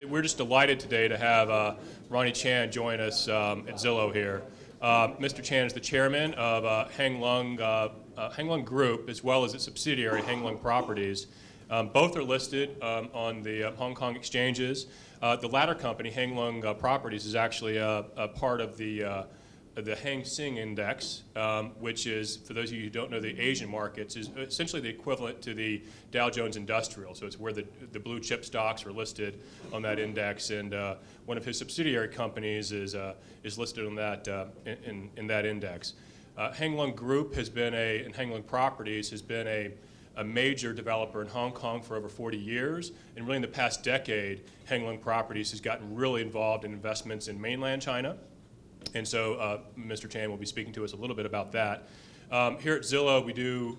we're just delighted today to have Ronnie Chan join us at Zillow here. Mr. Chan is the chairman of Hang Lung Group, as well as its subsidiary, Hang Lung Properties. Both are listed on the Hong Kong exchanges. The latter company, Hang Lung Properties, is actually a part of the Hang Seng Index, which is, for those of you who don't know the Asian markets, is essentially the equivalent to the Dow Jones Industrial. So it's where the blue chip stocks are listed on that index, and one of his subsidiary companies is listed on that in that index. Hang Lung Group has been and Hang Lung Properties has been a major developer in Hong Kong for over 40 years, and really in the past decade, Hang Lung Properties has gotten really involved in investments in mainland China. And so Mr. Chan will be speaking to us a little bit about that. Here at Zillow, we do,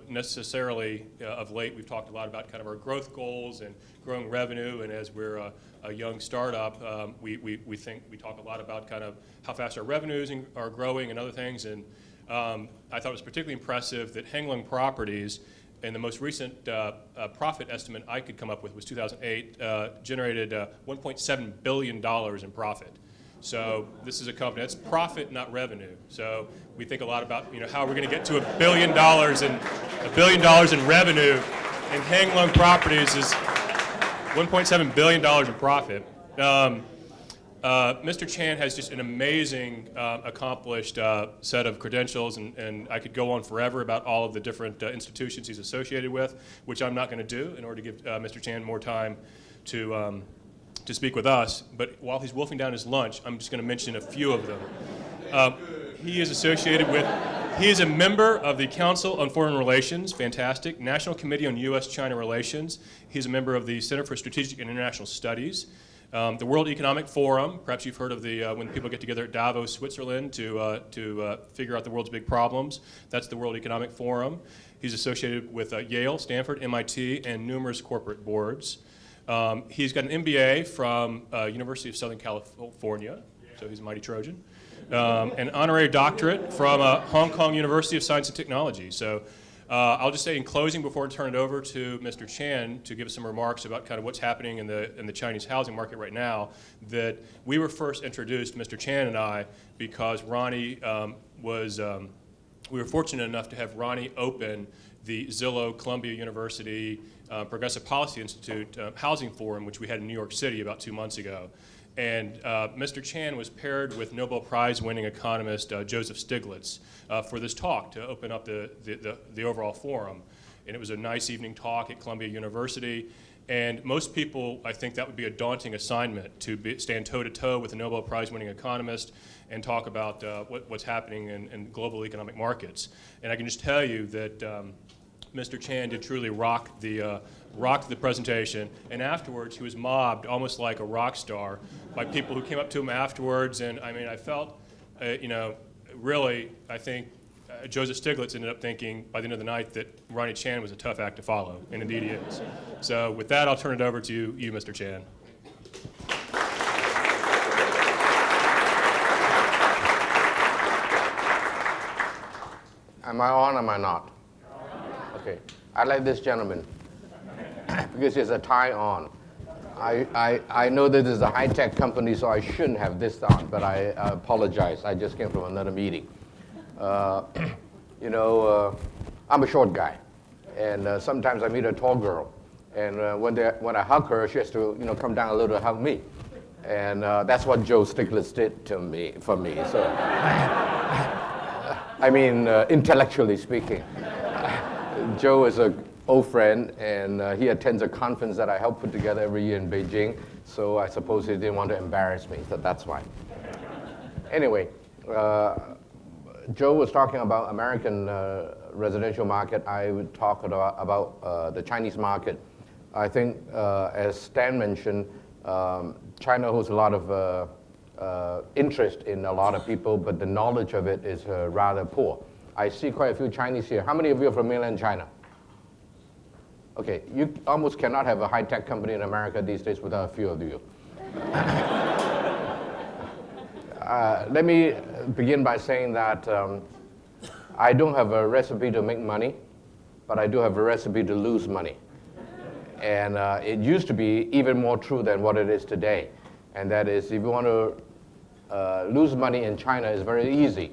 necessarily of late, we've talked a lot about kind of our growth goals and growing revenue. And as we're a young startup, we talk a lot about kind of how fast our revenues are growing and other things. And I thought it was particularly impressive that Hang Lung Properties, and the most recent profit estimate I could come up with was 2008, generated $1.7 billion in profit. So this is a company that's profit, not revenue. So we think a lot about how we're going to get to $1 billion in revenue, and Hang Lung Properties is $1.7 billion in profit. Mr. Chan has just an amazing, accomplished set of credentials, and I could go on forever about all of the different institutions he's associated with, which I'm not going to do in order to give Mr. Chan more time to speak with us. But while he's wolfing down his lunch, I'm just going to mention a few of them. He is a member of the Council on Foreign Relations, fantastic, National Committee on U.S.-China Relations. He's a member of the Center for Strategic and International Studies, the World Economic Forum. Perhaps you've heard of when people get together at Davos, Switzerland to figure out the world's big problems. That's the World Economic Forum. He's associated with Yale, Stanford, MIT, and numerous corporate boards. He's got an MBA from University of Southern California, so he's a mighty Trojan. An honorary doctorate from Hong Kong University of Science and Technology. So I'll just say in closing, before I turn it over to Mr. Chan to give us some remarks about kind of what's happening in the Chinese housing market right now, that we were first introduced, Mr. Chan and I, because Ronnie we were fortunate enough to have Ronnie open the Zillow Columbia University Progressive Policy Institute Housing Forum, which we had in New York City about 2 months ago. And Mr. Chan was paired with Nobel Prize-winning economist Joseph Stiglitz for this talk to open up the overall forum. And it was a nice evening talk at Columbia University. And most people, I think that would be a daunting assignment to stand toe-to-toe with a Nobel Prize-winning economist and talk about what's happening in global economic markets. And I can just tell you that Mr. Chan did truly rock the presentation, and afterwards he was mobbed almost like a rock star by people who came up to him afterwards. And I mean, I felt, really, I think Joseph Stiglitz ended up thinking by the end of the night that Ronnie Chan was a tough act to follow, and indeed he is. So with that, I'll turn it over to you, Mr. Chan. Am I on, am I not? Okay. I like this gentleman because he has a tie on. I know that this is a high-tech company, so I shouldn't have this on, but I apologize. I just came from another meeting. I'm a short guy, and sometimes I meet a tall girl, and when I hug her, she has to come down a little to hug me, and that's what Joe Stiglitz did for me. So, I mean, intellectually speaking. Joe is an old friend, and he attends a conference that I help put together every year in Beijing, so I suppose he didn't want to embarrass me, so that's why. Anyway, Joe was talking about American residential market. I would talk about the Chinese market. I think, as Stan mentioned, China holds a lot of interest in a lot of people, but the knowledge of it is rather poor. I see quite a few Chinese here. How many of you are from mainland China? Okay, you almost cannot have a high-tech company in America these days without a few of you. Let me begin by saying that I don't have a recipe to make money, but I do have a recipe to lose money. And it used to be even more true than what it is today. And that is, if you want to lose money in China, it's very easy.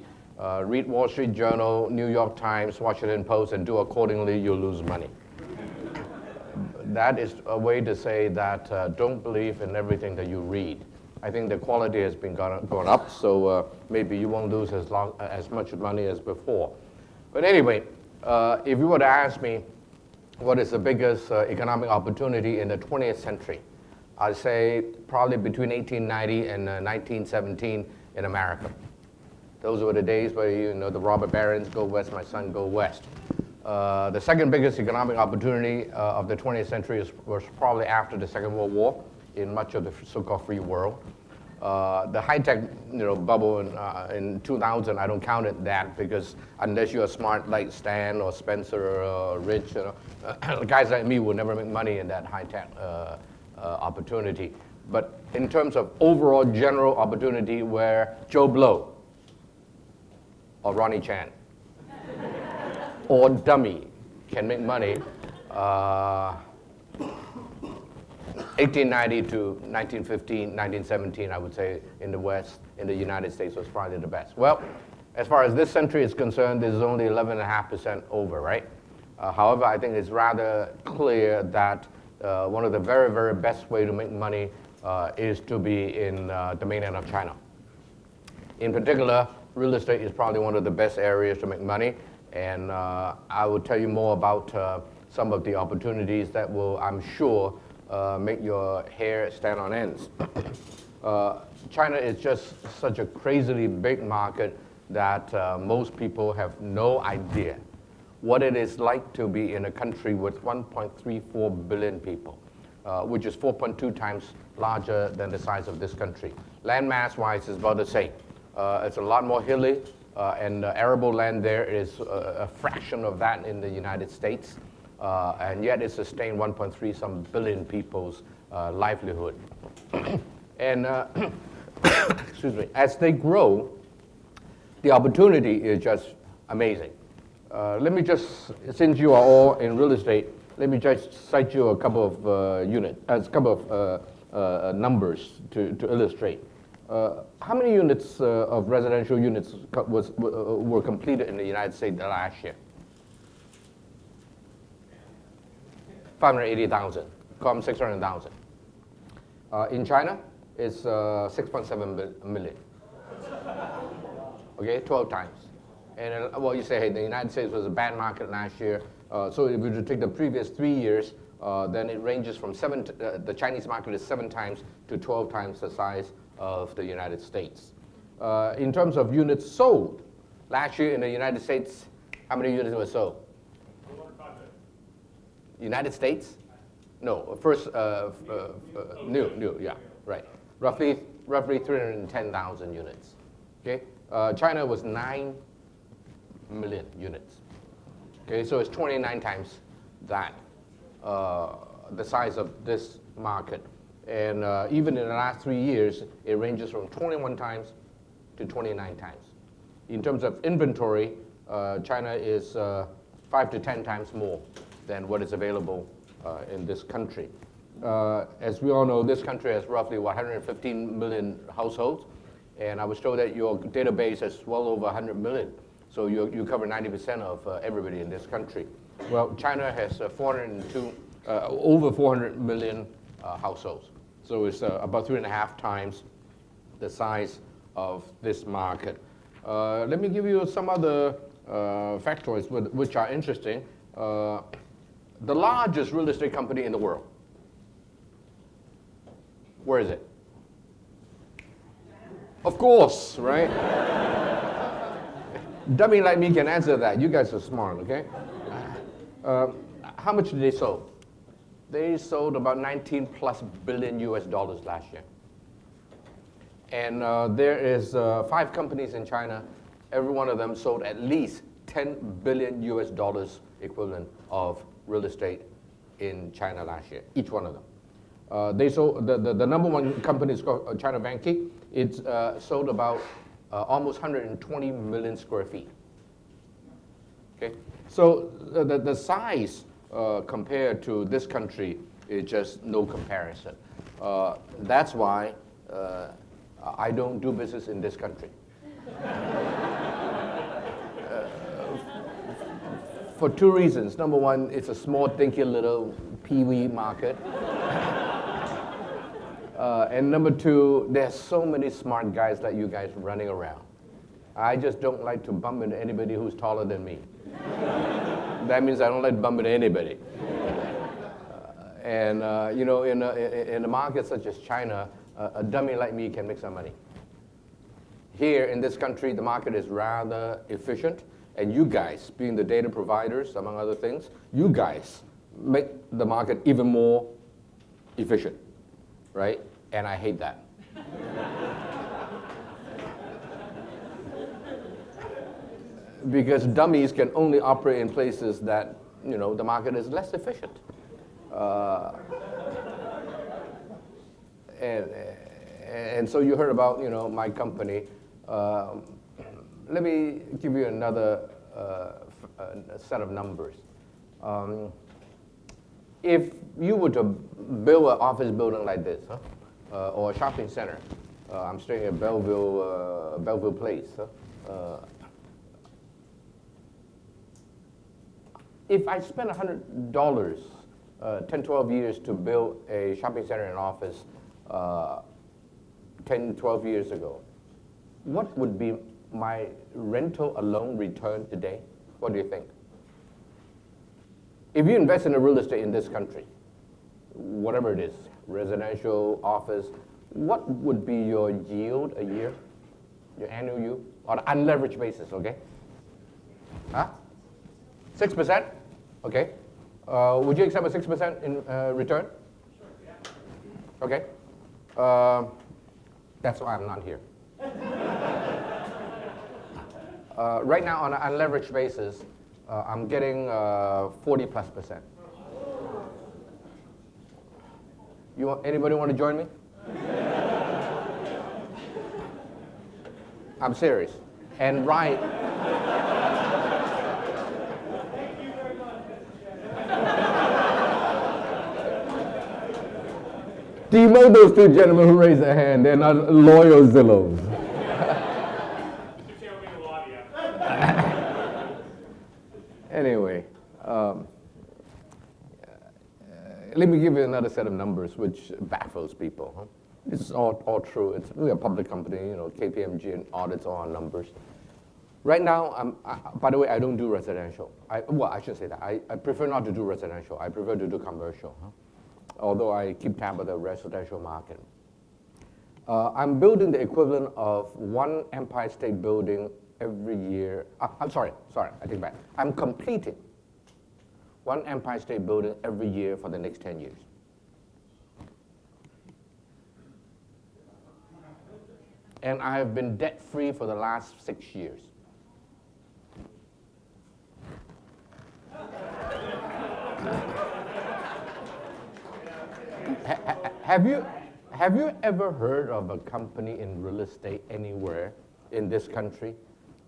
Read Wall Street Journal, New York Times, Washington Post, and do accordingly, you'll lose money. That is a way to say that don't believe in everything that you read. I think the quality has been gone up, so maybe you won't lose as much money as before. But anyway, if you were to ask me what is the biggest economic opportunity in the 20th century, I'd say probably between 1890 and 1917 in America. Those were the days where, you know, the robber barons, go west, my son, go west. The second biggest economic opportunity of the 20th century was probably after the Second World War in much of the so-called free world. The high-tech, bubble in 2000, I don't count it that, because unless you're smart like Stan or Spencer or Rich, guys like me will never make money in that high-tech opportunity. But in terms of overall general opportunity where Joe Blow or Ronnie Chan or Dummy can make money, 1890 to 1915, 1917, I would say, in the West, in the United States, was probably the best. Well, as far as this century is concerned, this is only 11.5% over, right? However, I think it's rather clear that one of the very, very best way to make money is to be in the mainland of China. In particular, real estate is probably one of the best areas to make money, and I will tell you more about some of the opportunities that will, I'm sure, make your hair stand on ends. China is just such a crazily big market that most people have no idea what it is like to be in a country with 1.34 billion people, which is 4.2 times larger than the size of this country. Land mass-wise, it's about the same. It's a lot more hilly, and arable land there is a fraction of that in the United States. And yet it sustained 1.3 some billion people's livelihood. And excuse me, as they grow, the opportunity is just amazing. Let me just, since you are all in real estate, let me just cite you a couple of numbers to illustrate. How many units of residential units were completed in the United States last year? 580,000, come 600,000. In China, it's 6.7 million. Okay, 12 times. And well, you say, hey, the United States was a bad market last year. So if we were to take the previous 3 years, then it ranges from the Chinese market is 7 times to 12 times the size of the United States. In terms of units sold, last year in the United States, how many units were sold? United States? No, first, new, yeah, right. Roughly 310,000 units, okay? China was 9 million units, okay? So it's 29 times that, the size of this market. And even in the last 3 years, it ranges from 21 times to 29 times. In terms of inventory, China is 5 to 10 times more than what is available in this country. As we all know, this country has roughly 115 million households, and I was told that your database is well over 100 million, so you cover 90% of everybody in this country. Well, China has over 400 million households, so it's about 3.5 times the size of this market. Let me give you some other factoids which are interesting. The largest real estate company in the world, where is it? Of course, right? Dummy like me can answer that. You guys are smart, okay? How much did they sell? They sold about 19 plus billion US dollars last year. And there is 5 companies in China. Every one of them sold at least 10 billion US dollars equivalent of real estate in China last year, each one of them. They sold, the number one company is called China Vanke. It's sold about almost 120 million square feet. Okay, so the size compared to this country It's just no comparison. That's why I don't do business in this country. For two reasons. Number one, it's a small, dinky little peewee market. And number two, there's so many smart guys like you guys running around. I just don't like to bump into anybody who's taller than me. That means I don't like to bump into anybody. You know, in a market such as China, a dummy like me can make some money. Here in this country, the market is rather efficient, and you guys, being the data providers, among other things, you guys make the market even more efficient, right? And I hate that. Because dummies can only operate in places that, you know, the market is less efficient. And so you heard about, you know, my company. Let me give you another set of numbers. If you were to build an office building like this, or a shopping center, I'm staying at Belleville Place. If I spent $100, 10, 12 years to build a shopping center and office 10, 12 years ago, what would be my rental alone return today? What do you think? If you invest in a real estate in this country, whatever it is, residential, office, what would be your yield a year? Your annual yield? On an unleveraged basis, okay? Huh? 6%? Okay. Would you accept a 6% in return? Sure, yeah. Okay. That's why I'm not here. Right now, on an unleveraged basis, I'm getting 40+%. Anybody want to join me? I'm serious. And right. Thank you very much, Mr. Chen. Demote those two gentlemen who raised their hand. They're not loyal Zillows. Mr. Chen will be in the lobby after. Anyway, let me give you another set of numbers which baffles people. Huh? This is all true. We're a public company, you know, KPMG and audits all our numbers. Right now, by the way, I don't do residential. I should say that. I prefer not to do residential. I prefer to do commercial, although I keep tab of the residential market. I'm building the equivalent of one Empire State Building every year. I'm sorry, I take it back. I'm completing one Empire State Building every year for the next 10 years. And I have been debt-free for the last 6 years. Have you ever heard of a company in real estate anywhere in this country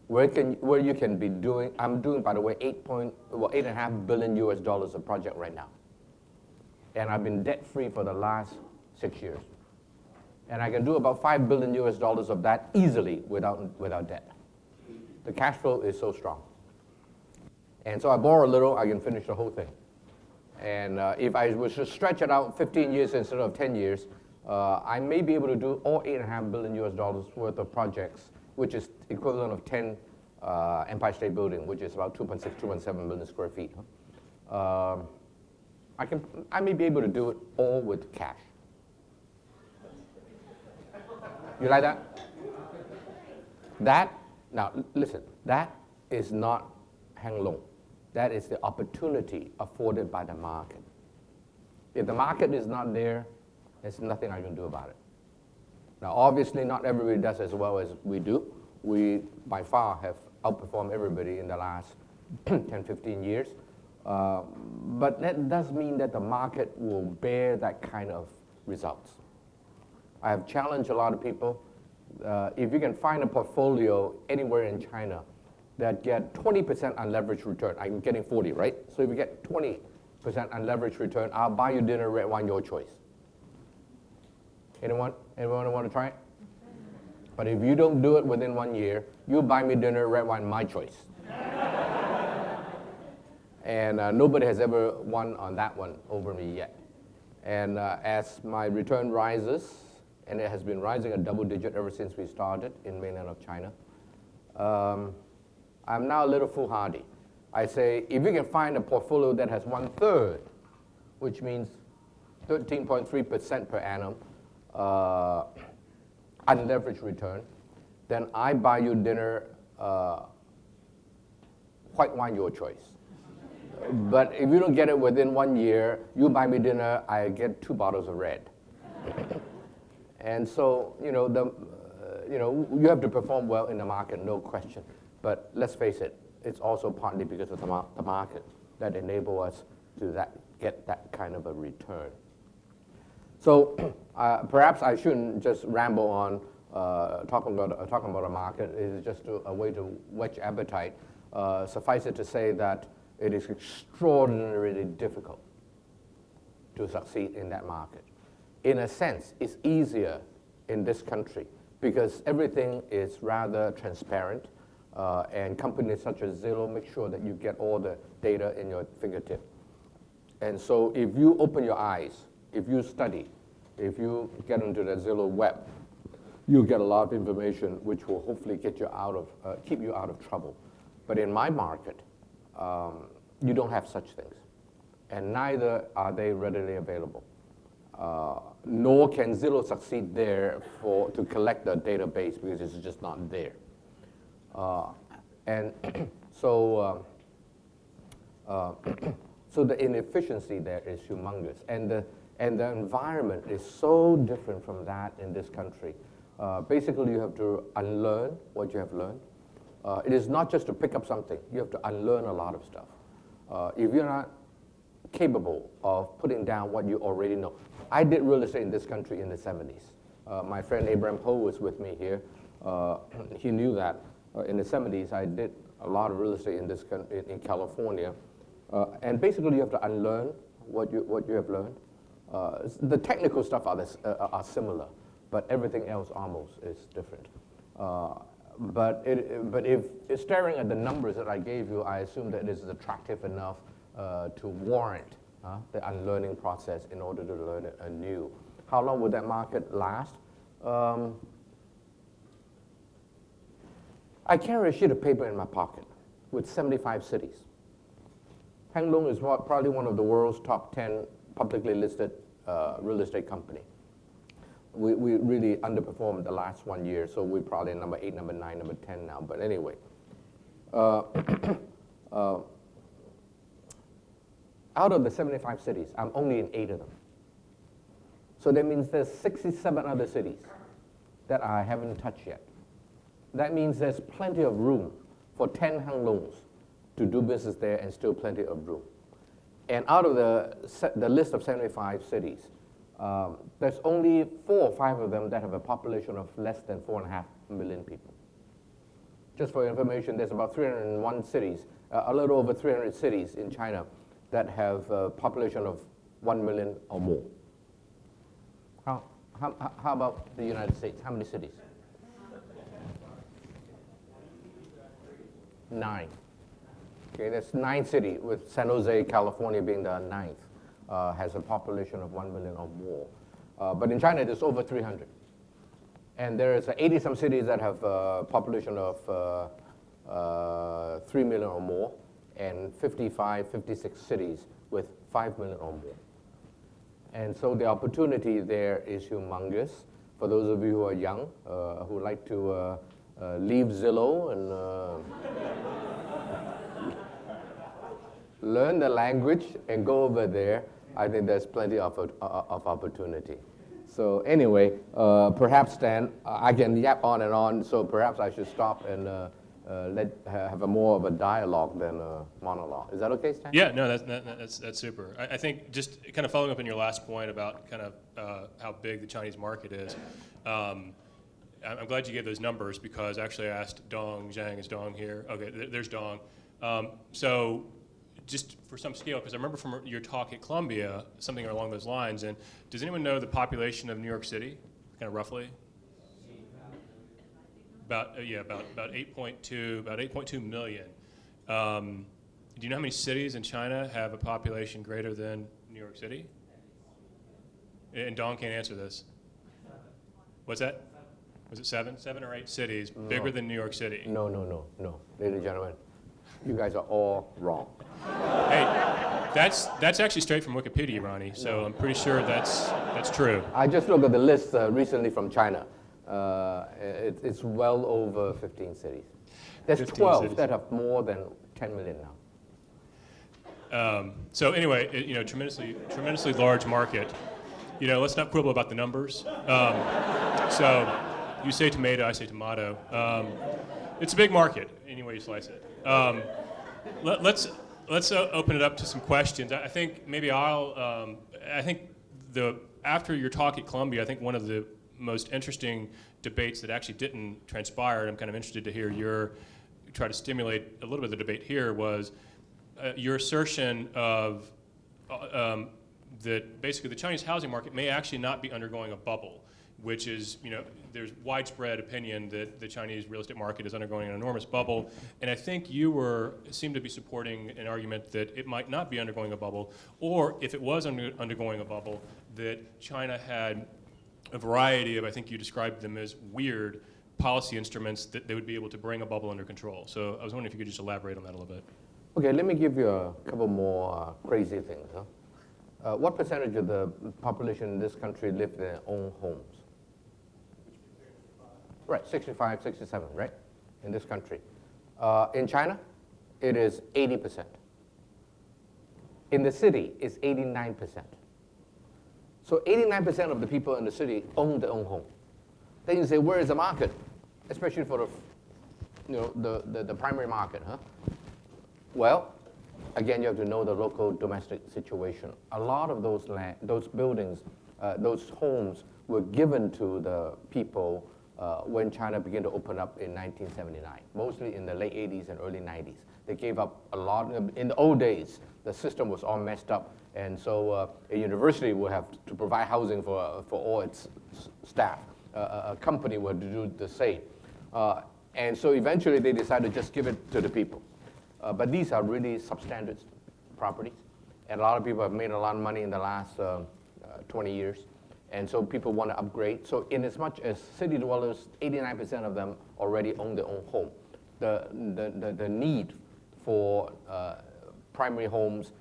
where you can be doing? I'm doing, by the way, $8.5 billion of project right now, and I've been debt-free for the last 6 years, and I can do about $5 billion of that easily without debt. The cash flow is so strong, and so I borrow a little, I can finish the whole thing. And if I was to stretch it out 15 years instead of 10 years, I may be able to do all $8.5 billion worth of projects, which is equivalent of 10 Empire State Building, which is about 2.6, 2.7 million square feet. I may be able to do it all with cash. You like that? Now listen, that is not hang low. That is the opportunity afforded by the market. If the market is not there, there's nothing I can do about it. Now, obviously, not everybody does as well as we do. We, by far, have outperformed everybody in the last 10, 15 years. But that does mean that the market will bear that kind of results. I have challenged a lot of people. If you can find a portfolio anywhere in China that get 20% unleveraged return, I'm getting 40, right? So if you get 20 unleveraged return, I'll buy you dinner, red wine, your choice. Anyone want to try it? But if you don't do it within 1 year, you buy me dinner, red wine, my choice. And nobody has ever won on that one over me yet. And as my return rises, and it has been rising a double digit ever since we started in mainland of China, I'm now a little foolhardy. I say, if you can find a portfolio that has 1/3, which means 13.3% per annum, unleveraged return, then I buy you dinner, white wine, your choice. But if you don't get it within 1 year, you buy me dinner, I get 2 bottles of red. And so, you have to perform well in the market, no question. But let's face it, it's also partly because of the market that enable us to get that kind of a return. So perhaps I shouldn't just ramble on talking about a market. It is just a way to whet appetite. Suffice it to say that it is extraordinarily difficult to succeed in that market. In a sense, it's easier in this country because everything is rather transparent, and companies such as Zillow make sure that you get all the data in your fingertip. And so if you open your eyes, if you study, if you get into the Zillow web, you'll get a lot of information which will hopefully get you keep you out of trouble. But in my market, you don't have such things, and neither are they readily available. Nor can Zillow succeed there to collect the database because it's just not there. And so, so the inefficiency there is humongous, and the environment is so different from that in this country. Basically, you have to unlearn what you have learned. It is not just to pick up something. You have to unlearn a lot of stuff. If you're not capable of putting down what you already know. I did real estate in this country in the 70s. My friend Abraham Ho was with me here. He knew that in the 70s I did a lot of real estate in California. And basically you have to unlearn what you have learned. The technical stuff are similar, but everything else almost is different. But if staring at the numbers that I gave you, I assume that it is attractive enough to warrant the unlearning process in order to learn it anew. How long would that market last? I carry a sheet of paper in my pocket with 75 cities. Hang Lung is probably one of the world's top 10 publicly listed real estate company. We really underperformed the last 1 year, so we're probably number 8, number 9, number 10 now. But anyway, out of the 75 cities, I'm only in 8 of them. So that means there's 67 other cities that I haven't touched yet. That means there's plenty of room for 10 Hang Lungs to do business there and still plenty of room. And out of the list of 75 cities, there's only 4 or 5 of them that have a population of less than 4.5 million people. Just for your information, there's about 301 cities, a little over 300 cities in China that have a population of 1 million or more. How about the United States? How many cities? 9. Okay, that's 9 cities, with San Jose, California being the 9th, has a population of 1 million or more. But in China, there's over 300. And there's 80-some cities that have a population of 3 million or more, and 55, 56 cities with 5 million or more. And so the opportunity there is humongous. For those of you who are young, who like to leave Zillow and learn the language and go over there, I think there's plenty of opportunity. So anyway, perhaps then, I can yap on and on, so perhaps I should stop and have more of a dialogue than a monologue. Is that okay, Stan? Yeah, no, that's super. I think just kind of following up on your last point about kind of how big the Chinese market is, I'm glad you gave those numbers because actually I asked Dong Zhang, is Dong here? Okay, there's Dong. So just for some scale, because I remember from your talk at Columbia, something along those lines, and does anyone know the population of New York City, kind of roughly? About 8.2 million. Do you know how many cities in China have a population greater than New York City? And Don can't answer this. What's that? Was it 7? 7 or 8 cities bigger than New York City? No. Ladies and gentlemen, you guys are all wrong. Hey, that's actually straight from Wikipedia, Ronnie. So I'm pretty sure that's true. I just looked at the list recently from China. It's well over 15 cities. There's 15 12 cities. that have more than 10 million now. So anyway, tremendously large market. Let's not quibble about the numbers. So you say tomato, I say tomato. It's a big market, any way you slice it. Let's open it up to some questions. I think maybe after your talk at Columbia, I think one of the most interesting debates that actually didn't transpire, and I'm kind of interested to hear try to stimulate a little bit of the debate here, was your assertion of that basically the Chinese housing market may actually not be undergoing a bubble, which is, there's widespread opinion that the Chinese real estate market is undergoing an enormous bubble. And I think you seemed to be supporting an argument that it might not be undergoing a bubble, or if it was undergoing a bubble, that China had a variety of, I think you described them as weird policy instruments that they would be able to bring a bubble under control. So I was wondering if you could just elaborate on that a little bit. Okay, let me give you a couple more crazy things. What percentage of the population in this country live in their own homes? Right, 65, 67, right? In this country. In China, it is 80%. In the city, it's 89%. So 89% of the people in the city own their own home. Then you say, where is the market? Especially for the primary market, huh? Well, again, you have to know the local domestic situation. A lot of those buildings, those homes were given to the people when China began to open up in 1979, mostly in the late 80s and early 90s. They gave up a lot. In the old days, the system was all messed up, and so a university would have to provide housing for all its staff. A company would do the same. And so eventually they decided to just give it to the people. But these are really substandard properties, and a lot of people have made a lot of money in the last 20 years, and so people want to upgrade. So in as much as city dwellers, 89% of them already own their own home. The need for primary homes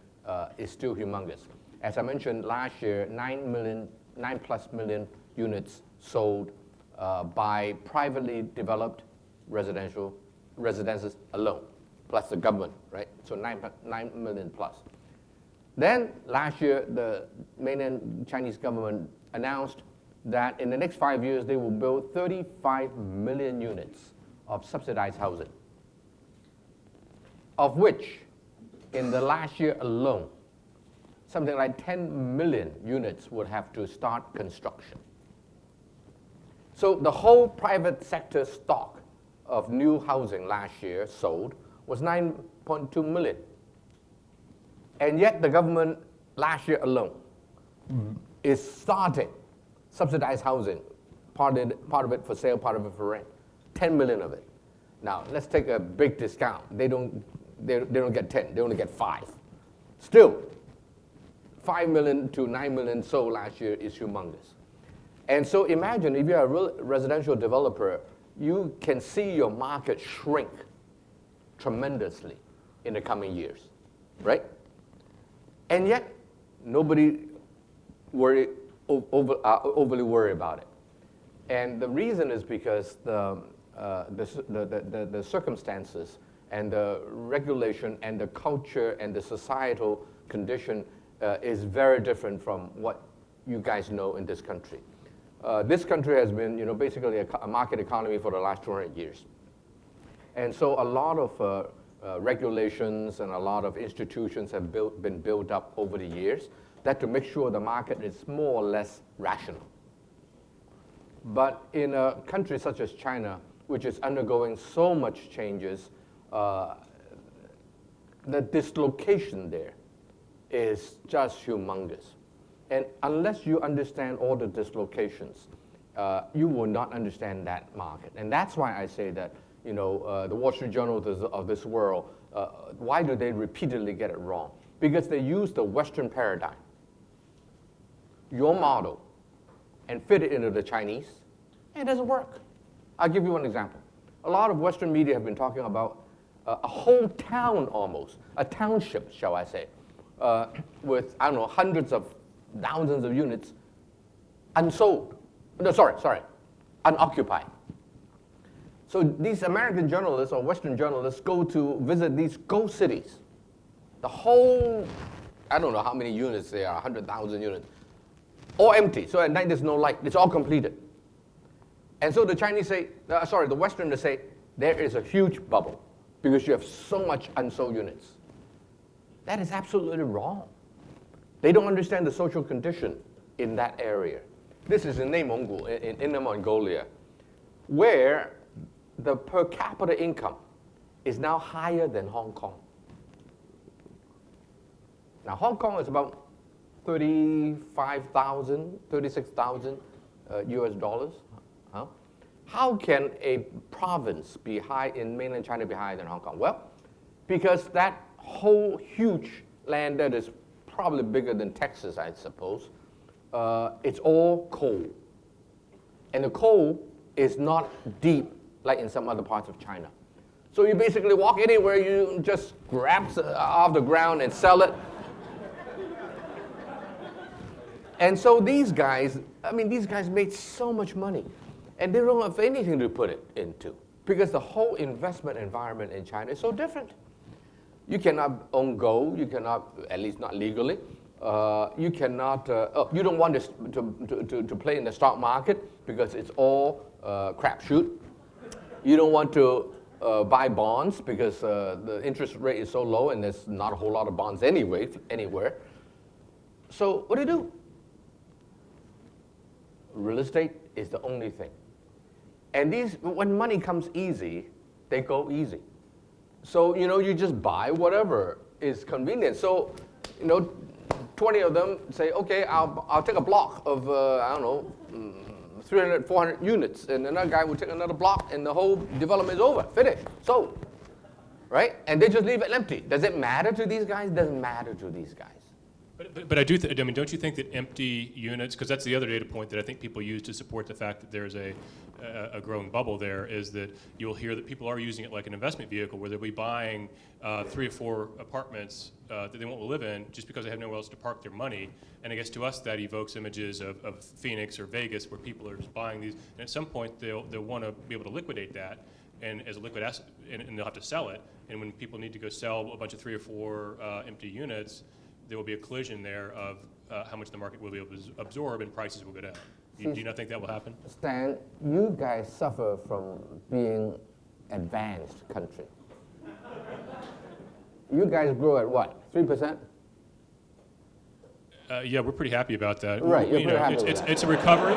is still humongous. As I mentioned last year, 9+ million units sold by privately developed residences alone, plus the government, right? So 9 million plus. Then last year, the mainland Chinese government announced that in the next 5 years, they will build 35 million units of subsidized housing, of which in the last year alone, something like 10 million units would have to start construction. So the whole private sector stock of new housing last year sold was 9.2 million. And yet the government last year alone is starting subsidized housing, part of it for sale, part of it for rent, 10 million of it. Now, let's take a big discount. They don't get 10, they only get 5. Still, 5 million to 9 million sold last year is humongous. And so imagine if you're a real residential developer, you can see your market shrink tremendously in the coming years, right? And yet, nobody overly worry about it. And the reason is because the circumstances and the regulation and the culture and the societal condition is very different from what you guys know in this country. This country has been, basically a market economy for the last 200 years. And so a lot of regulations and a lot of institutions have been built up over the years that to make sure the market is more or less rational. But in a country such as China, which is undergoing so much changes, the dislocation there is just humongous. And unless you understand all the dislocations, you will not understand that market. And that's why I say that, the Wall Street Journal of this world, why do they repeatedly get it wrong? Because they use the Western paradigm, your model, and fit it into the Chinese, and it doesn't work. I'll give you one example. A lot of Western media have been talking about a whole town almost, a township, shall I say, with, hundreds of thousands of units unsold. No, sorry, unoccupied. So these American journalists or Western journalists go to visit these ghost cities. The whole, I don't know how many units there are, 100,000 units, all empty. So at night there's no light. It's all completed. And so the Chinese say, the Westerners say, there is a huge bubble because you have so much unsold units. That is absolutely wrong. They don't understand the social condition in that area. This is in Inner Mongolia, where the per capita income is now higher than Hong Kong. Now, Hong Kong is about 36,000 US dollars. Huh? How can a province be in mainland China be higher than Hong Kong? Well, because that whole huge land that is probably bigger than Texas, I suppose, it's all coal. And the coal is not deep like in some other parts of China. So you basically walk anywhere, you just grab off the ground and sell it. And so these guys made so much money. And they don't have anything to put it into because the whole investment environment in China is so different. You cannot own gold, you cannot, at least not legally. You cannot, you don't want to play in the stock market because it's all crapshoot. You don't want to buy bonds because the interest rate is so low and there's not a whole lot of bonds anywhere. So what do? Real estate is the only thing. And when money comes easy, they go easy. So, you just buy whatever is convenient. So, 20 of them say, okay, I'll take a block of, 300, 400 units. And another guy will take another block and the whole development is over, finished, sold, right? And they just leave it empty. Does it matter to these guys? It doesn't matter to these guys. But I do. Don't you think that empty units? Because that's the other data point that I think people use to support the fact that there's a growing bubble. There is that you'll hear that people are using it like an investment vehicle, where they'll be buying 3 or 4 apartments that they won't live in just because they have nowhere else to park their money. And I guess to us that evokes images of Phoenix or Vegas, where people are just buying these. And at some point they'll want to be able to liquidate that, and as a liquid asset, and they'll have to sell it. And when people need to go sell a bunch of 3 or 4 empty units, there will be a collision there of how much the market will be able to absorb and prices will go down. Do you not think that will happen? Stan, you guys suffer from being advanced country. You guys grow at what, 3%? Yeah, we're pretty happy about that. Right, you're pretty happy with that. It's a recovery.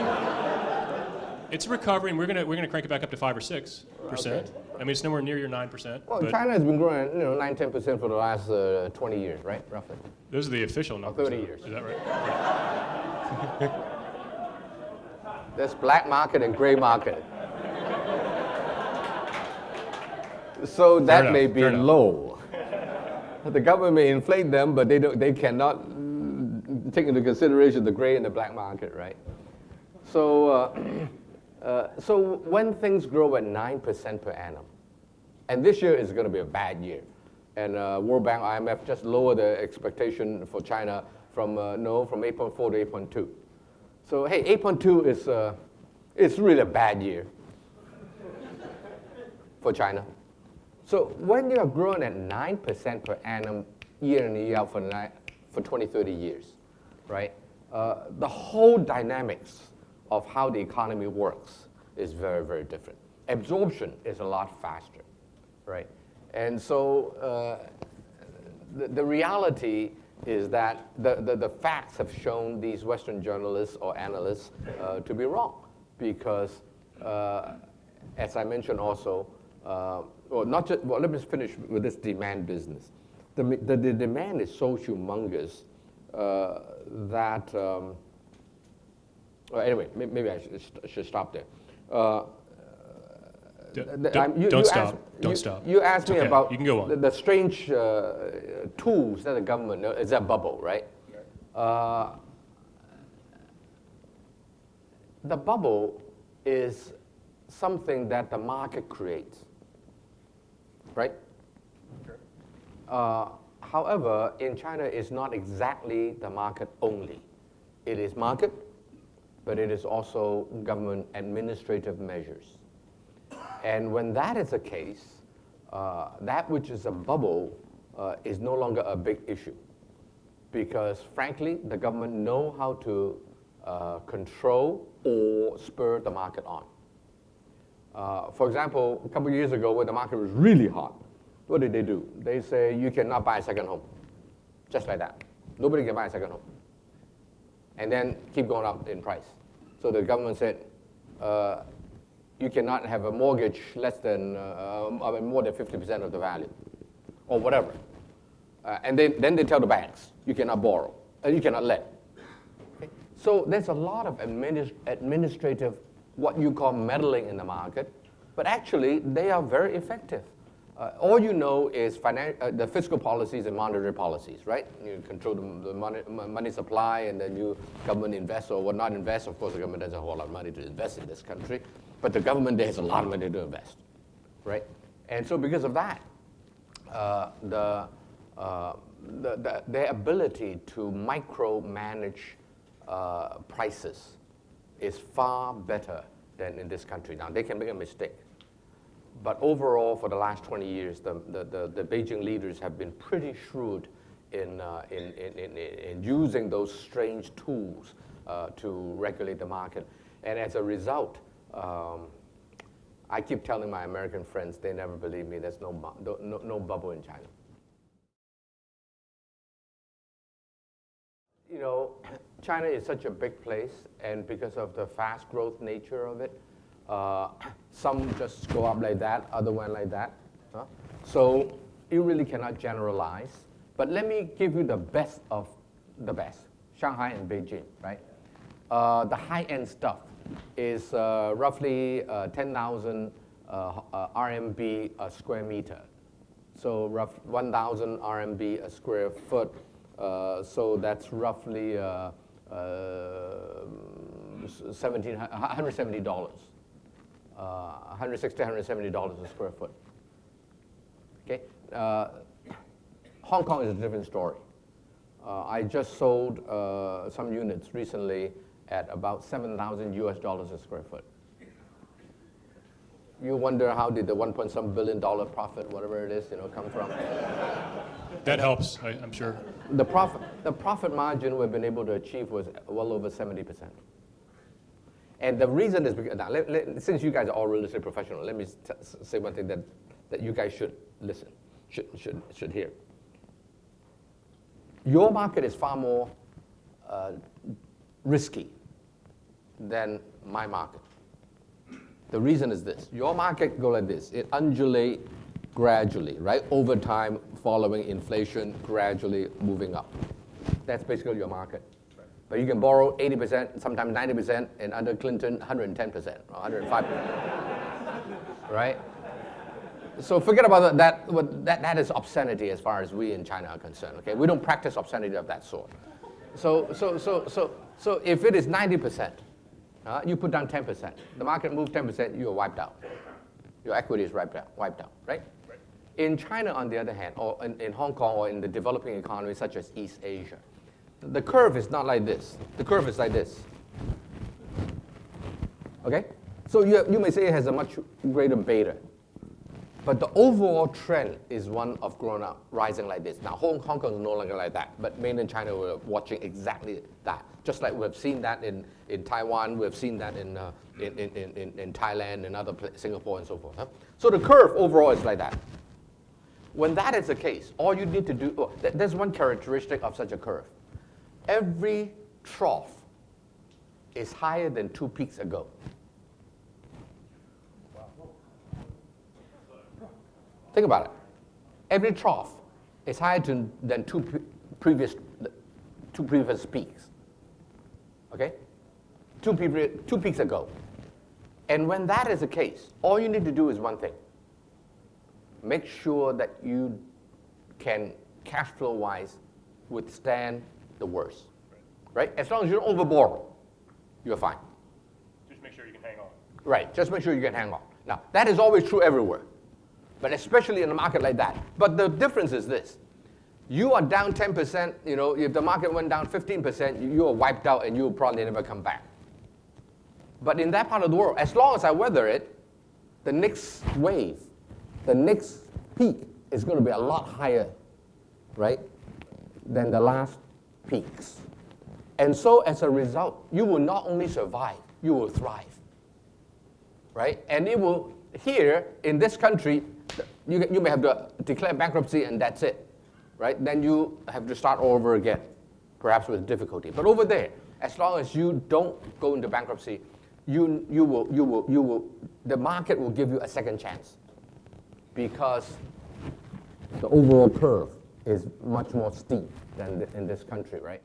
It's a recovery, and we're gonna crank it back up to 5 or 6%. Okay. I mean, it's nowhere near your 9%. Well, China has been growing, 9-10% for the last 20 years, right, roughly? Those are the official numbers. 30 years. Is that right? There's black market and gray market. So that may be low. The government may inflate them, but they cannot take into consideration the gray and the black market, right? So when things grow at 9% per annum, and this year is going to be a bad year, and World Bank, IMF just lowered the expectation for China from 8.4 to 8.2. So hey, 8.2 is really a bad year for China. So when you are growing at 9% per annum year in and year out for 20, 30 years, right? The whole dynamics of how the economy works is very, very different. Absorption is a lot faster, right? And so the reality is that the facts have shown these Western journalists or analysts to be wrong, because as I mentioned also, let me finish with this demand business. the demand is so humongous that, well, anyway, maybe I should stop there. Don't stop. Don't stop. You asked me okay. about You can go on. the strange tools that the government, it's a bubble, right? The bubble is something that the market creates, right? However, in China, it's not exactly the market only. It is market, but it is also government administrative measures. And when that is the case, that which is a bubble is no longer a big issue. Because frankly, the government know how to control or spur the market on. For example, a couple of years ago when the market was really hot, what did they do? They say you cannot buy a second home. Just like that. Nobody can buy a second home. And then keep going up in price. So the government said, you cannot have a mortgage less than, more than 50% of the value, or whatever. And then they tell the banks, you cannot borrow, you cannot lend. Okay? So there's a lot of administrative, what you call meddling in the market, but actually they are very effective. All you know is the fiscal policies and monetary policies, right? You control the money supply, and then government invests or what not invest. Of course, the government doesn't have a whole lot of money to invest in this country, but the government has a lot of money to invest, right? And so because of that, their ability to micromanage prices is far better than in this country. Now, they can make a mistake. But overall, for the last 20 years, the Beijing leaders have been pretty shrewd in using those strange tools to regulate the market. And as a result, I keep telling my American friends, they never believe me, there's no bubble in China. You know, China is such a big place, and because of the fast growth nature of it, some just go up like that, other one like that. So you really cannot generalize. But let me give you the best of the best, Shanghai and Beijing, right? The high-end stuff is roughly 10,000 RMB a square meter. So 1,000 RMB a square foot. So that's roughly $170, $160, $170 a square foot. Okay, Hong Kong is a different story. I just sold some units recently at about $7,000 US a square foot. You wonder how did the $1.some billion profit, whatever it is, come from? That helps, I'm sure. The profit margin we've been able to achieve was well over 70%. And the reason is because, now, since you guys are all real estate professionals, let me say one thing that you guys should listen, should hear. Your market is far more risky than my market. The reason is this. Your market go like this. It undulates gradually, right? Over time, following inflation, gradually moving up. That's basically your market. Right. But you can borrow 80%, sometimes 90%, and under Clinton, 110% or 105%. Right? So forget about that. That is obscenity as far as we in China are concerned. Okay, we don't practice obscenity of that sort. So if it is 90%, you put down 10%. The market moves 10%, you are wiped out. Your equity is wiped out, right? In China, on the other hand, or in Hong Kong, or in the developing economies such as East Asia, the curve is not like this. The curve is like this. Okay? So you may say it has a much greater beta. But the overall trend is one of growing up, rising like this. Now, Hong Kong is no longer like that, but mainland China, we're watching exactly that. Just like we've seen that in Taiwan, we've seen that in Thailand and other places, Singapore and so forth. So the curve overall is like that. When that is the case, all you need to do, there's one characteristic of such a curve. Every trough is higher than 2 peaks ago. Think about it. Every trough is higher than previous peaks. Okay? Two peaks ago. And when that is the case, all you need to do is one thing. Make sure that you can, cash flow-wise, withstand the worst. Right? As long as you don't overborrow, you're fine. Just make sure you can hang on. Right, just make sure you can hang on. Now, that is always true everywhere, but especially in a market like that. But the difference is this. You are down 10%, if the market went down 15%, you are wiped out and you'll probably never come back. But in that part of the world, as long as I weather it, the next wave, the next peak is going to be a lot higher, right, than the last peaks. And so as a result, you will not only survive, you will thrive. Right? And it will, here in this country, you may have to declare bankruptcy and that's it. Right? Then you have to start all over again, perhaps with difficulty. But over there, as long as you don't go into bankruptcy, the market will give you a second chance because the overall curve is much more steep than in this country, right?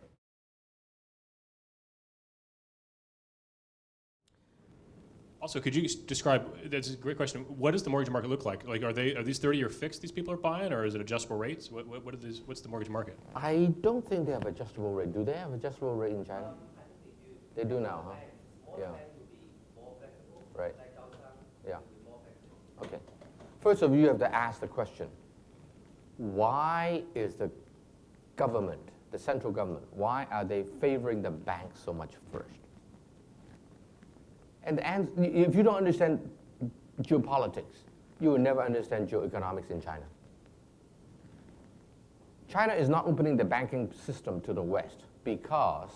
Also, could you describe, that's a great question, what does the mortgage market look like? Like, are these 30-year fixed these people are buying, or is it adjustable rates? What's the mortgage market? I don't think they have adjustable rate. Do they have adjustable rate in China? They do now, huh? Yeah. Right. Yeah. Okay. First of all, you have to ask the question, why is the government, the central government, why are they favoring the banks so much first? And if you don't understand geopolitics, you will never understand geoeconomics in China. China is not opening the banking system to the West because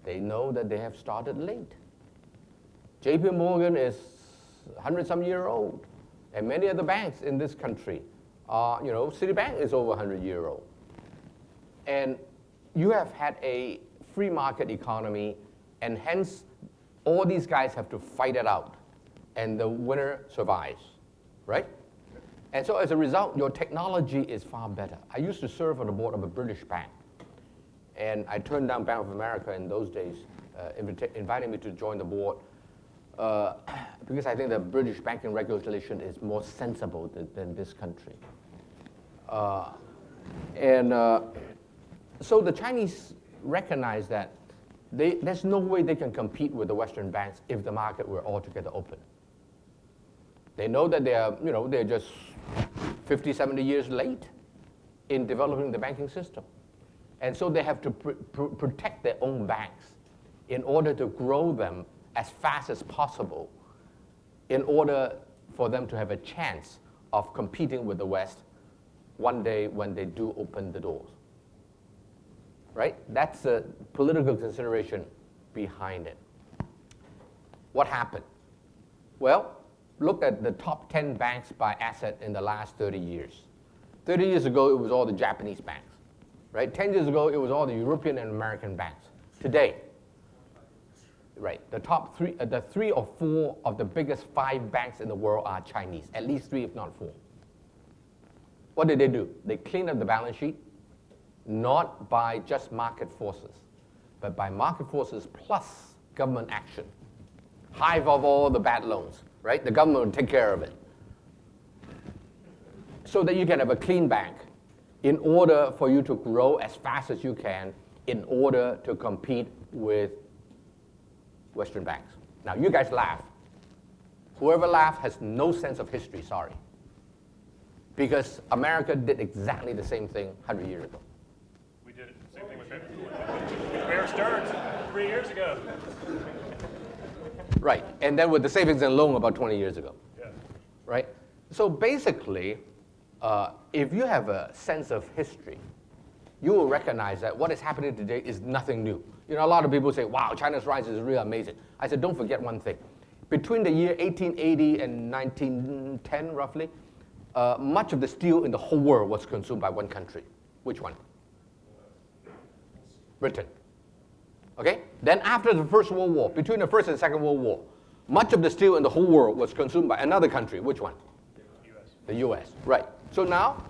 they know that they have started late. JP Morgan is 100-some year old, and many of the banks in this country are, Citibank is over 100-year old. And you have had a free market economy, and hence all these guys have to fight it out, and the winner survives, right? And so as a result, your technology is far better. I used to serve on the board of a British bank, and I turned down Bank of America in those days, inviting me to join the board, because I think the British banking regulation is more sensible than this country. So the Chinese recognize that there's no way they can compete with the Western banks if the market were altogether open. They know that they're just 50, 70 years late in developing the banking system. And so they have to protect their own banks in order to grow them as fast as possible in order for them to have a chance of competing with the West one day when they do open the doors. Right? That's the political consideration behind it. What happened? Well, look at the top 10 banks by asset in the last 30 years. 30 years ago, it was all the Japanese banks. Right? 10 years ago, it was all the European and American banks. Today, right, the top three, the 3 or 4 of the biggest 5 banks in the world are Chinese, at least 3 if not 4. What did they do? They cleaned up the balance sheet, not by just market forces, but by market forces plus government action. Hive off all the bad loans, right? The government will take care of it. So that you can have a clean bank in order for you to grow as fast as you can in order to compete with Western banks. Now, you guys laugh. Whoever laughed has no sense of history, sorry. Because America did exactly the same thing 100 years ago. We did it. Same thing with Bear Stearns 3 years ago. Right, and then with the savings and loan about 20 years ago. Yeah. Right? So basically, if you have a sense of history, you will recognize that what is happening today is nothing new. A lot of people say, wow, China's rise is really amazing. I said, don't forget one thing. Between the year 1880 and 1910, roughly, much of the steel in the whole world was consumed by one country. Which one? Britain. Okay? Then after the First World War, between the First and Second World War, much of the steel in the whole world was consumed by another country. Which one? US. The US, right. So now,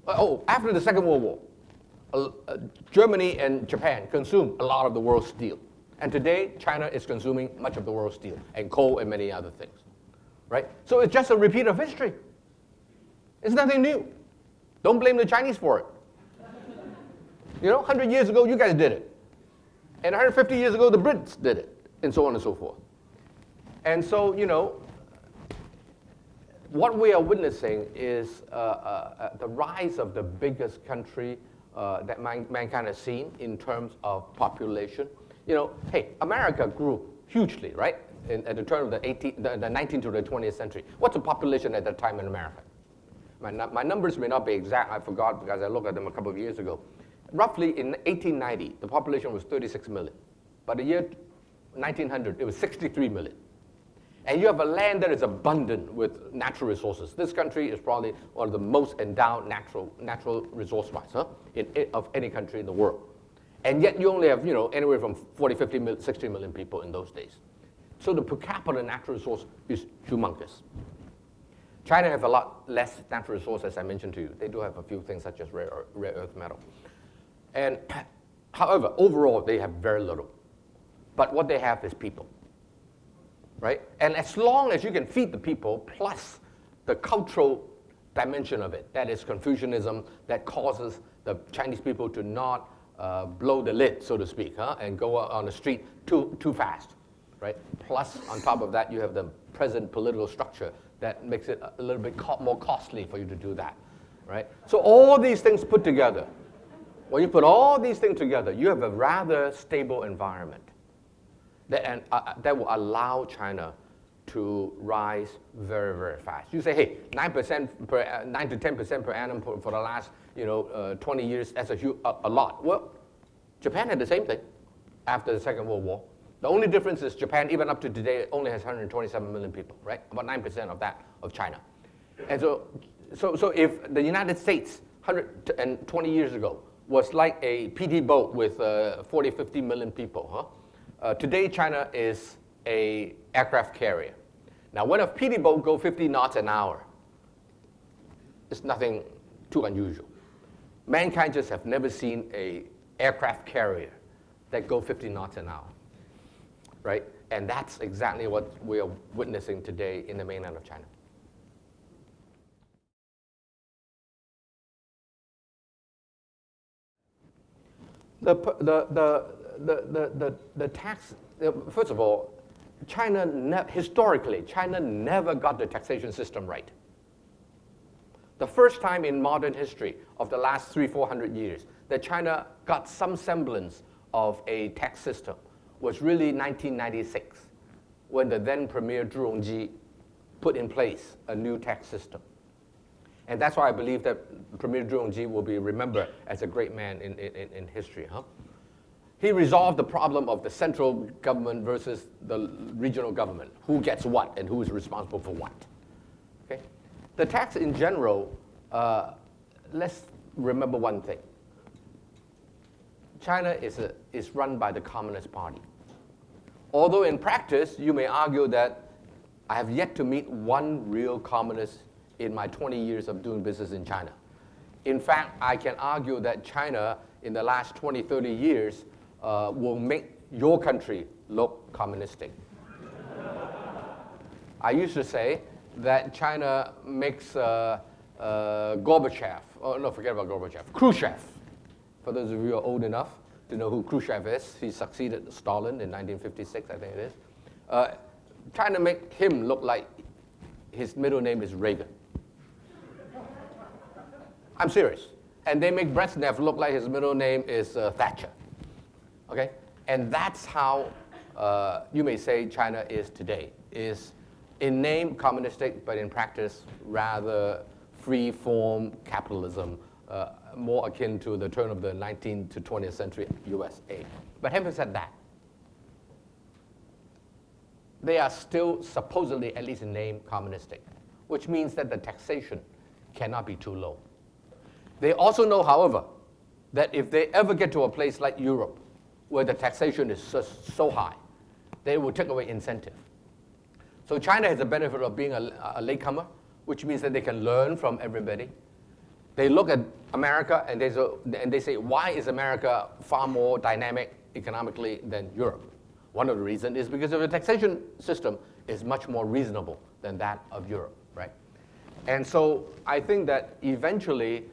Oh, after the Second World War, Germany and Japan consumed a lot of the world's steel. And today, China is consuming much of the world's steel and coal and many other things, right? So it's just a repeat of history. It's nothing new. Don't blame the Chinese for it. 100 years ago, you guys did it. And 150 years ago, the Brits did it, and so on and so forth. And so, what we are witnessing is the rise of the biggest country that mankind has seen in terms of population. Hey, America grew hugely, right? At the turn of the 19th to the 20th century. What's the population at that time in America? My numbers may not be exact. I forgot because I looked at them a couple of years ago. Roughly in 1890, the population was 36 million. By the year 1900, it was 63 million. And you have a land that is abundant with natural resources. This country is probably one of the most endowed natural resource-wise of any country in the world. And yet you only have anywhere from 40, 50, 60 million people in those days. So the per capita natural resource is humongous. China have a lot less natural resource, as I mentioned to you. They do have a few things such as rare earth metal. And however, overall, they have very little. But what they have is people, right? And as long as you can feed the people, plus the cultural dimension of it, that is Confucianism, that causes the Chinese people to not blow the lid, so to speak, and go out on the street too fast, right? Plus, on top of that, you have the present political structure that makes it a little bit more costly for you to do that, right? So all these things put together, when you put all these things together, you have a rather stable environment that will allow China to rise very, very fast. You say, hey, 9 to 10% per annum for the last 20 years, that's a lot. Well, Japan had the same thing after the Second World War. The only difference is Japan, even up to today, only has 127 million people, right? About 9% of that of China. And so if the United States 120 years ago was like a PT boat with 40, 50 million people, today China is a aircraft carrier. Now, when a PT boat goes 50 knots an hour, it's nothing too unusual. Mankind just have never seen a aircraft carrier that go 50 knots an hour, right? And that's exactly what we are witnessing today in the mainland of China. The tax, first of all, historically, China never got the taxation system right. The first time in modern history of the last 300-400 years that China got some semblance of a tax system was really 1996, when the then Premier Zhu Rongji put in place a new tax system. And that's why I believe that Premier Zhu Rongji will be remembered as a great man in history. He resolved the problem of the central government versus the regional government. Who gets what and who is responsible for what. Okay? The tax in general, let's remember one thing. China is run by the Communist Party. Although in practice, you may argue that I have yet to meet one real communist in my 20 years of doing business in China. In fact, I can argue that China, in the last 20, 30 years, will make your country look communistic. I used to say that China makes Gorbachev, forget about Gorbachev, Khrushchev. For those of you who are old enough to know who Khrushchev is, he succeeded Stalin in 1956, I think it is. China make him look like his middle name is Reagan. I'm serious. And they make Brezhnev look like his middle name is Thatcher. Okay? And that's how you may say China is today, is in name communistic, but in practice rather free-form capitalism, more akin to the turn of the 19th to 20th century USA. But having said that, they are still supposedly, at least in name, communistic, which means that the taxation cannot be too low. They also know, however, that if they ever get to a place like Europe, where the taxation is so high, they will take away incentive. So China has the benefit of being a latecomer, which means that they can learn from everybody. They look at America and they say, why is America far more dynamic economically than Europe? One of the reasons is because of the taxation system is much more reasonable than that of Europe, right? And so I think that eventually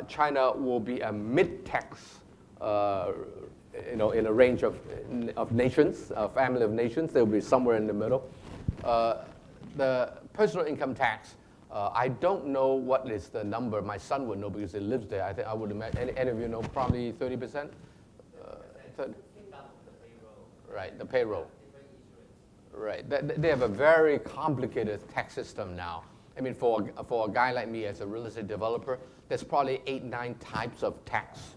China will be a mid-tax, in a range of nations, a family of nations. They'll be somewhere in the middle. The personal income tax, I don't know what is the number. My son would know because he lives there. I think I would imagine. Any of you know? Probably 30%. 30. Right, the payroll. Right, they have a very complicated tax system now. I mean, for a guy like me as a real estate developer, there's probably 8, 9 types of tax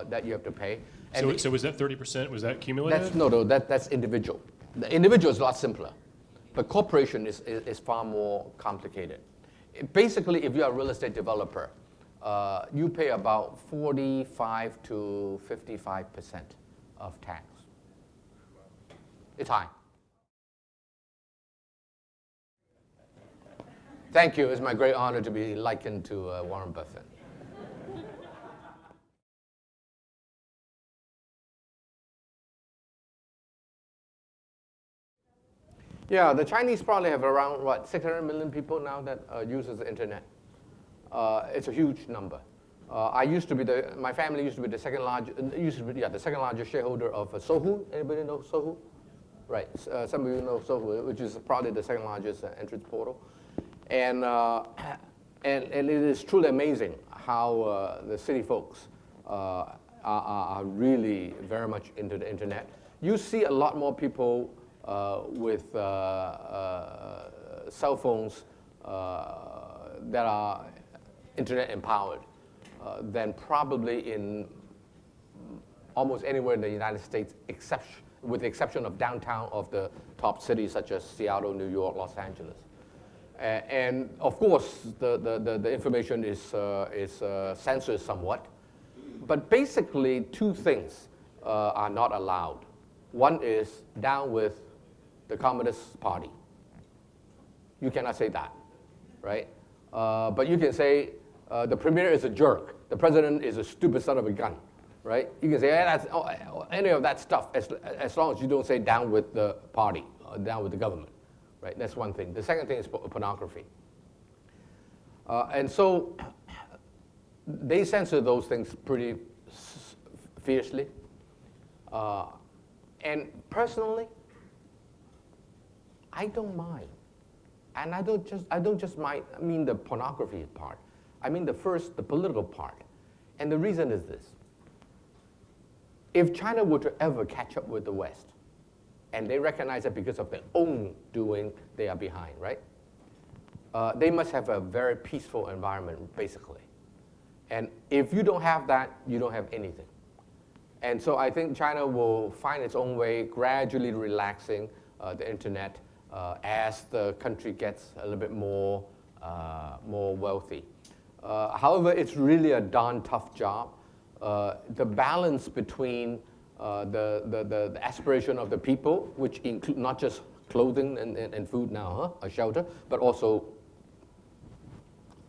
that you have to pay. And So was that 30%? Was that cumulative? That's individual. The individual is a lot simpler, but corporation is far more complicated. Basically, if you're a real estate developer, you pay about 45 to 55% of tax. It's high. Thank you. It's my great honor to be likened to Warren Buffett. Yeah, the Chinese probably have around, 600 million people now that uses the internet. It's a huge number. My family used to be the second largest shareholder of Sohu. Anybody know Sohu? Right, some of you know Sohu, which is probably the second largest entrance portal. And it is truly amazing how the city folks are really very much into the internet. You see a lot more people with cell phones that are internet empowered than probably in almost anywhere in the United States, with the exception of downtown of the top cities such as Seattle, New York, Los Angeles. And of course, the information is censored somewhat. But basically, 2 things are not allowed. One is down with the Communist Party. You cannot say that, right? But you can say the premier is a jerk. The president is a stupid son of a gun, right? You can say any of that stuff as long as you don't say down with the party, down with the government. Right, that's one thing. The second thing is pornography. And so they censor those things pretty fiercely. And personally, I don't mind. And I don't just mind, I mean the pornography part. I mean the political part. And the reason is this. If China were to ever catch up with the West, and they recognize that because of their own doing, they are behind, right? They must have a very peaceful environment, basically. And if you don't have that, you don't have anything. And so I think China will find its own way, gradually relaxing the internet as the country gets a little bit more wealthy. However, it's really a darn tough job. The balance between the aspiration of the people, which include not just clothing and food now, a shelter, but also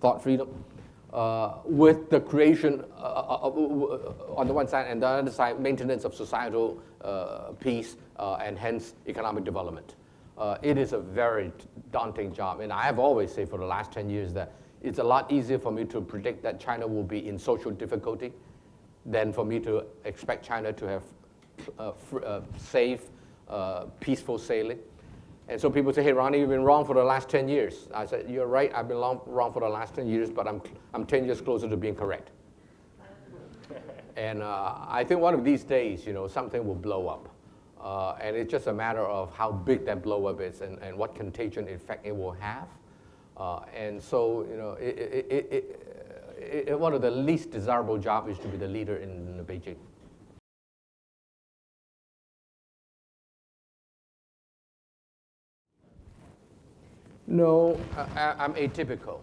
thought freedom, with the creation on the one side, and the other side, maintenance of societal peace and hence economic development. It is a very daunting job, and I have always said for the last 10 years that it's a lot easier for me to predict that China will be in social difficulty than for me to expect China to have safe, peaceful sailing. And so people say, hey, Ronnie, you've been wrong for the last 10 years. I said, you're right, I've been wrong for the last 10 years, but I'm 10 years closer to being correct. And I think one of these days, something will blow up. And it's just a matter of how big that blow up is and what contagion effect it will have. And so, one of the least desirable jobs is to be the leader in Beijing. No, I'm atypical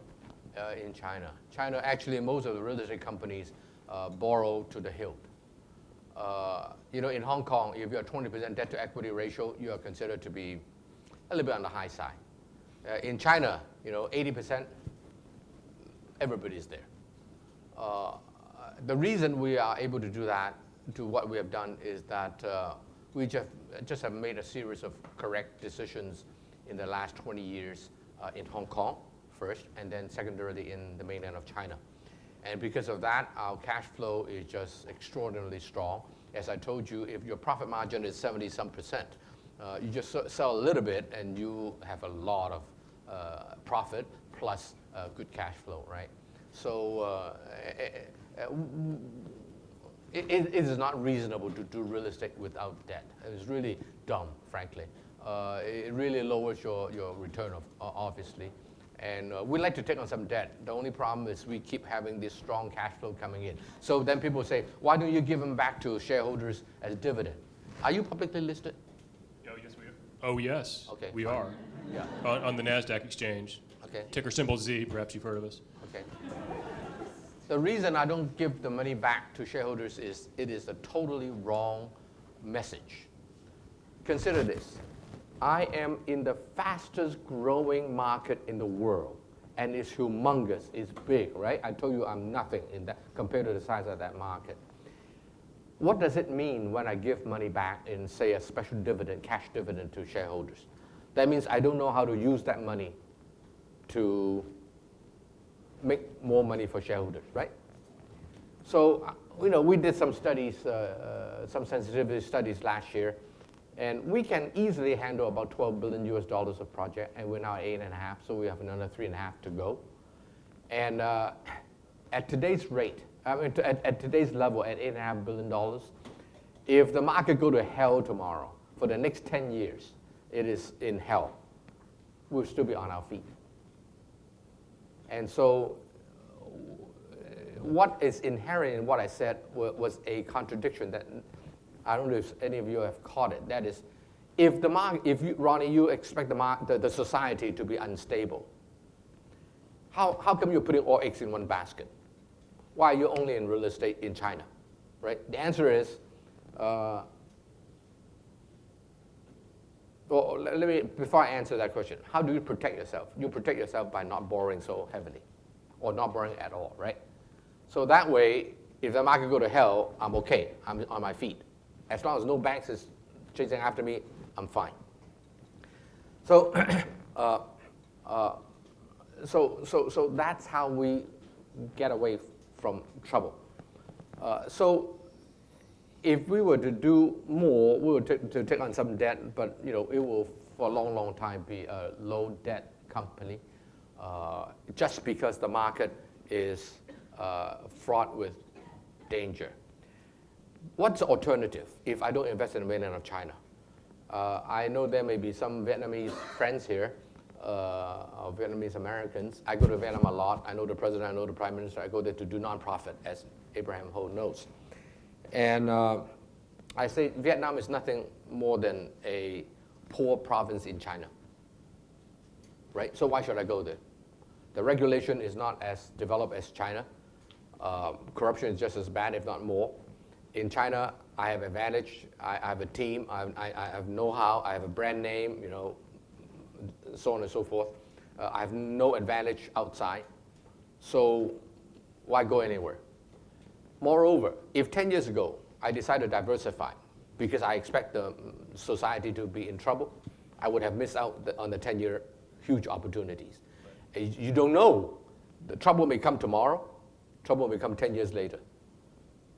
in China. China, actually, most of the real estate companies borrow to the hilt. In Hong Kong, if you have 20% debt to equity ratio, you are considered to be a little bit on the high side. In China, 80%, everybody's there. The reason we are able to do that, to what we have done, is that we just have made a series of correct decisions in the last 20 years in Hong Kong first, and then secondarily in the mainland of China. And because of that, our cash flow is just extraordinarily strong. As I told you, if your profit margin is 70-some%, you just sell a little bit and you have a lot of profit plus good cash flow, right? So it is not reasonable to do real estate without debt. It's really dumb, frankly. It really lowers your return, obviously. And we like to take on some debt. The only problem is we keep having this strong cash flow coming in. So then people say, why don't you give them back to shareholders as dividend? Are you publicly listed? Oh, yes, we are. Oh, yes, Okay, we fine. are. Yeah. On the NASDAQ exchange. Okay. Ticker symbol Z, perhaps you've heard of us. Okay. The reason I don't give the money back to shareholders is it is a totally wrong message. Consider this. I am in the fastest growing market in the world, and it's humongous, it's big, right? I told you I'm nothing in that compared to the size of that market. What does it mean when I give money back in, say, a special dividend, cash dividend to shareholders? That means I don't know how to use that money to make more money for shareholders, right? So, we did some studies, some sensitivity studies last year, and we can easily handle about $12 billion of project, and we're now at 8.5, so we have another 3.5 to go. And at today's rate, at today's level, at $8.5 billion, if the market go to hell tomorrow, for the next 10 years, it is in hell, we'll still be on our feet. And so what is inherent in what I said was a contradiction that I don't know if any of you have caught it. That is, if the market, Ronnie, you expect the society to be unstable, how come you're putting all eggs in one basket? Why are you only in real estate in China, right? The answer is, well, before I answer that question, how do you protect yourself? You protect yourself by not borrowing so heavily, or not borrowing at all, right? So that way, if the market go to hell, I'm okay, I'm on my feet. As long as no banks is chasing after me, I'm fine. So, so that's how we get away from trouble. So if we were to do more, we would to take on some debt, but it will for a long, long time be a low debt company, just because the market is fraught with danger. What's the alternative if I don't invest in the mainland of China? I know there may be some Vietnamese friends here, or Vietnamese Americans. I go to Vietnam a lot. I know the president, I know the prime minister. I go there to do nonprofit, as Abraham Ho knows. And I say Vietnam is nothing more than a poor province in China, right? So why should I go there? The regulation is not as developed as China. Corruption is just as bad, if not more. In China, I have advantage. I have a team. I have know-how. I have a brand name, so on and so forth. I have no advantage outside. So why go anywhere? Moreover, if 10 years ago I decided to diversify because I expect the society to be in trouble, I would have missed out on the 10-year huge opportunities. You don't know. The trouble may come tomorrow. Trouble may come 10 years later.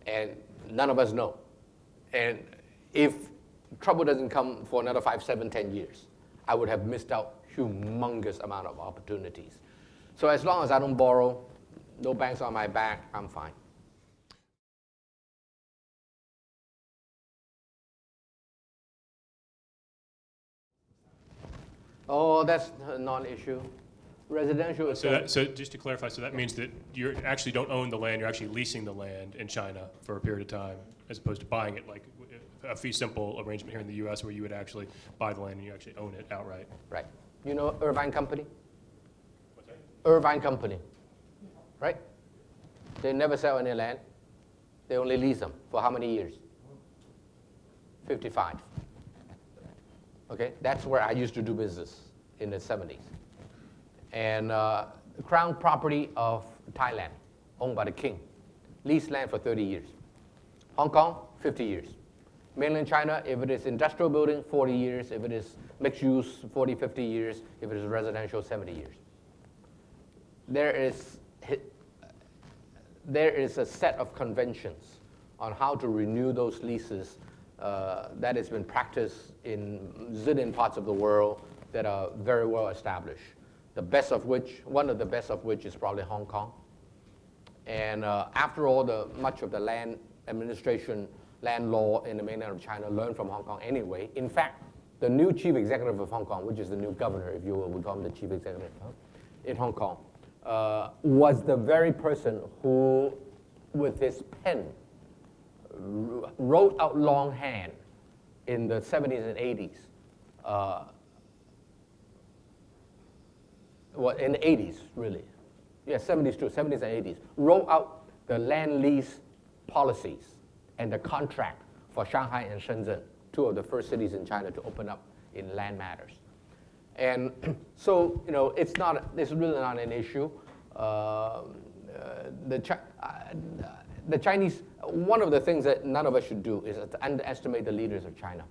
And none of us know. And if trouble doesn't come for another 5, 7, 10 years, I would have missed out humongous amount of opportunities. So as long as I don't borrow, no banks on my back, I'm fine. Oh, that's a non-issue. Residential is... So just to clarify, so that means that you actually don't own the land, you're actually leasing the land in China for a period of time, as opposed to buying it like a fee simple arrangement here in the US where you would actually buy the land and you actually own it outright. Right. You know Irvine Company? What's that? Irvine Company, right? They never sell any land. They only lease them. For how many years? 55. Okay, that's where I used to do business in the 70s. And Crown property of Thailand, owned by the king. lease land for 30 years. Hong Kong, 50 years. Mainland China, if it is industrial building, 40 years. If it is mixed use, 40, 50 years. If it is residential, 70 years. There is a set of conventions on how to renew those leases that has been practiced in zillion parts of the world that are very well established. One of the best of which is probably Hong Kong. And after all, much of the land administration, land law in the mainland of China learned from Hong Kong anyway. In fact, the new chief executive of Hong Kong, which is the new governor, if you will, we call him the chief executive in Hong Kong, was the very person who, with his pen, wrote out longhand in the 70s and 80s. In the 80s, really. Yeah, 70s too, 70s and 80s. Wrote out the land lease policies and the contract for Shanghai and Shenzhen, two of the first cities in China to open up in land matters. And so, it's really not an issue. The Chinese, one of the things that none of us should do is to underestimate the leaders of China.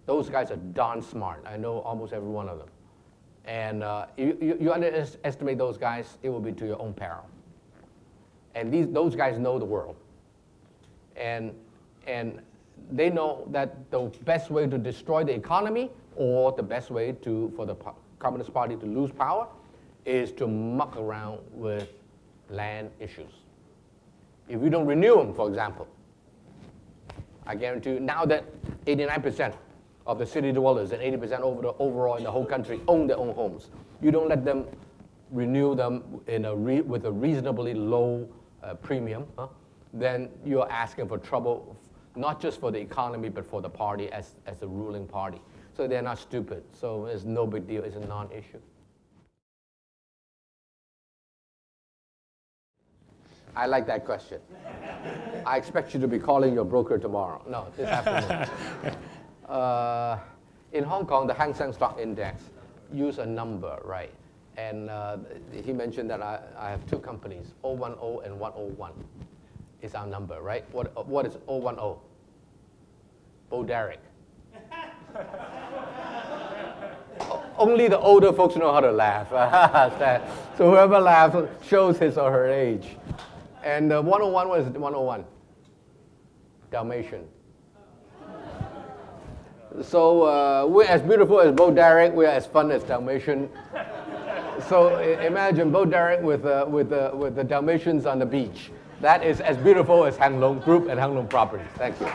Those guys are darn smart. I know almost every one of them. And you underestimate those guys, it will be to your own peril. And those guys know the world. And they know that the best way to destroy the economy or the best way for the Communist Party to lose power is to muck around with land issues. If you don't renew them, for example, I guarantee you now that 89% of the city dwellers and 80% overall in the whole country own their own homes, you don't let them renew them with a reasonably low premium, then you're asking for trouble, not just for the economy, but for the party as the ruling party. So they're not stupid. So it's no big deal. It's a non-issue. I like that question. I expect you to be calling your broker tomorrow. No, this afternoon. In Hong Kong, the Hang Seng Stock Index use a number, right? And he mentioned that I have two companies, 010 and 101 is our number, right? What is 010? Bo Derek. Only the older folks know how to laugh. So whoever laughs shows his or her age. And 101, what is it, 101? Dalmatian. So we're as beautiful as Bo Derek, we're as fun as Dalmatian. So imagine Bo Derek with the Dalmatians on the beach. That is as beautiful as Hang Lung Group and Hang Lung Properties. Thank you.